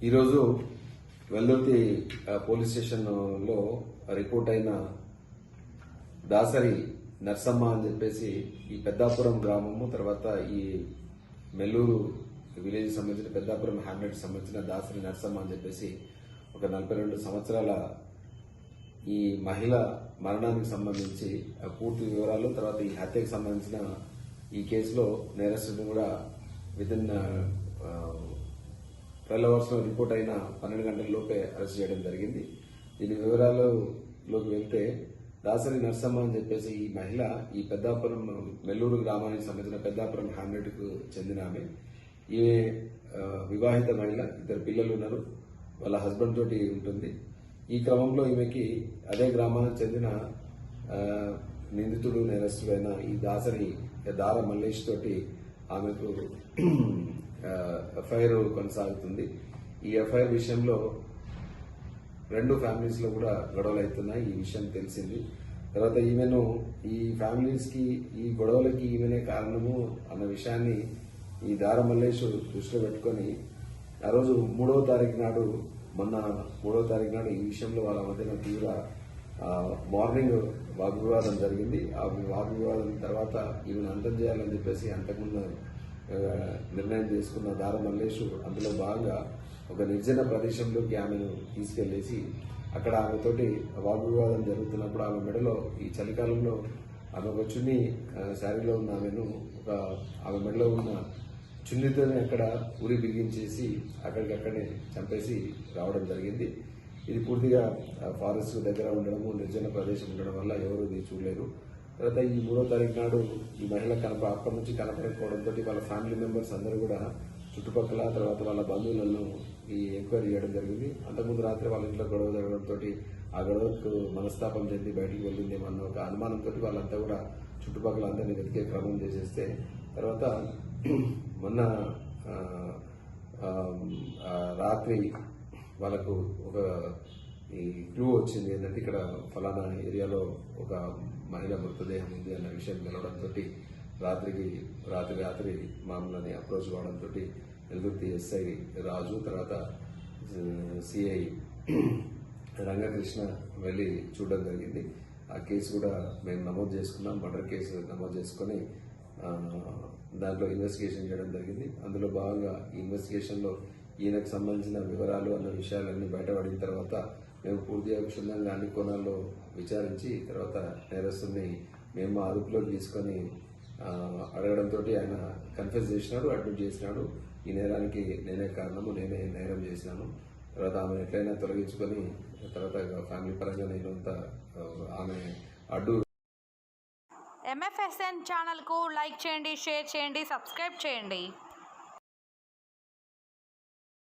ఈరోజు వెల్దుర్తి పోలీస్ స్టేషన్లో రిపోర్ట్ అయిన దాసరి నర్సమ్మ అని చెప్పేసి ఈ పెద్దాపురం గ్రామము, తర్వాత ఈ మెల్లూరు విలేజ్ సంబంధించిన పెద్దాపురం హ్యామ్లెట్ సంబంధించిన దాసరి నర్సమ్మ అని చెప్పేసి ఒక 42 సంవత్సరాల ఈ మహిళ మరణానికి సంబంధించి పూర్తి వివరాలు, తర్వాత ఈ హత్యకు సంబంధించిన ఈ కేసులో నేరస్తుడిని కూడా వితిన్ 12 అవర్స్ లో రిపోర్ట్ అయిన 12 గంటల లోపే అరెస్ట్ చేయడం జరిగింది. దీని వివరాలలోకి వెళ్తే దాసరి నర్సమ్మ అని చెప్పేసి ఈ మహిళ ఈ పెద్దాపురం మెల్లూరు గ్రామానికి సంబంధించిన పెద్దాపురం హ్యామ్లెట్ కు చెందిన ఆమె. ఈమె వివాహిత మహిళ, 2 పిల్లలు ఉన్నారు, వాళ్ళ హస్బెండ్ తోటి ఉంటుంది. ఈ క్రమంలో ఈమెకి అదే గ్రామానికి చెందిన నిందితుడు నేరస్తుడైన ఈ దార మల్లేష్ తోటి ఆమెకు ఎఫ్ఐఆర్ కొనసాగుతుంది. ఈ ఎఫ్ఐఆర్ విషయంలో 2 ఫ్యామిలీస్ లో కూడా గొడవలు అవుతున్నాయి. ఈ విషయం తెలిసింది. తర్వాత ఈమెను ఈ ఫ్యామిలీస్ కి ఈ గొడవలకి ఈమెనే కారణము అన్న విషయాన్ని ఈ దార మల్లేష్ దృష్టిలో పెట్టుకొని ఆ రోజు 3వ తారీఖు నాడు, మొన్న 3వ తారీఖు నాడు ఈ విషయంలో వాళ్ళ మధ్యన తీవ్ర మార్నింగ్ వాగ్వివాదం జరిగింది. ఆ వాగ్వివాదం తర్వాత ఈమెను అంతం చేయాలని చెప్పేసి అంతకుముందు నిర్ణయం చేసుకున్న దార మల్లేష్ అందులో భాగంగా ఒక నిర్జన ప్రదేశంలోకి ఆమెను తీసుకెళ్లేసి అక్కడ ఆమెతోటి వాగ్వివాదం జరుగుతున్నప్పుడు ఆమె మెడలో ఈ చలికాలంలో ఆమె ఒక చున్ని శారీలో ఉన్న ఆమె మెడలో ఉన్న చున్నితోనే అక్కడ ఉరి బిగించేసి అక్కడికక్కడే చంపేసి రావడం జరిగింది. ఇది పూర్తిగా ఫారెస్ట్ దగ్గర ఉండడము, నిర్జన ప్రదేశం ఉండడం వల్ల ఎవరు ఇది చూడలేరు. తర్వాత ఈ 3వ తారీఖు నాడు ఈ మహిళ అక్కడి నుంచి కనపడకపోవడంతో వాళ్ళ ఫ్యామిలీ మెంబర్స్ అందరూ కూడా చుట్టుపక్కల, తర్వాత వాళ్ళ బంధువులను ఈ ఎంక్వైరీ చేయడం జరిగింది. అంతకుముందు రాత్రి వాళ్ళ ఇంట్లో గొడవ జరగడంతో ఆ గొడవకు మనస్తాపం చెంది బయటికి వెళ్ళిందేమన్న ఒక అనుమానంతో వాళ్ళంతా కూడా చుట్టుపక్కల అందరినీ వెతికే క్రమం చేసేస్తే తర్వాత మొన్న రాత్రి వాళ్ళకు ఒక ఈ క్లూ వచ్చింది. ఏంటంటే ఇక్కడ ఫలానా ఏరియాలో ఒక మహిళ మృతదేహం ఉంది అన్న విషయం తెలవడంతో రాత్రి మామూలని అప్రోచ్ కావడంతో వెల్దుర్తి ఎస్ఐ రాజు, తర్వాత సిఐ రంగకృష్ణ వెళ్లి చూడడం జరిగింది. ఆ కేసు కూడా మేము నమోదు చేసుకున్నాం. మర్డర్ కేసు నమోదు చేసుకుని దాంట్లో ఇన్వెస్టిగేషన్ చేయడం జరిగింది. అందులో భాగంగా ఈ ఇన్వెస్టిగేషన్ లో ఈయనకు సంబంధించిన వివరాలు అన్న విషయాలన్నీ బయటపడిన తర్వాత మేము పూర్తిగా క్షుణ్ణంగా అన్ని కోణాల్లో విచారించి తర్వాత నేరస్తుని మేము అదుపులోకి తీసుకొని అడగడంతో ఆయన కన్ఫెస్ చేసినాడు, అడ్మిట్ చేసినాడు. ఈ నేరానికి నేనే కారణము, నేనే నేరం చేసినాను. తర్వాత ఆమె ఎట్లయినా తొలగించుకొని తర్వాత ఫ్యామిలీ పరంగా నేనంతా ఆమె అడ్డు. MFSN ఛానల్కు లైక్ చేయండి, షేర్ చేయండి, సబ్స్క్రైబ్ చేయండి.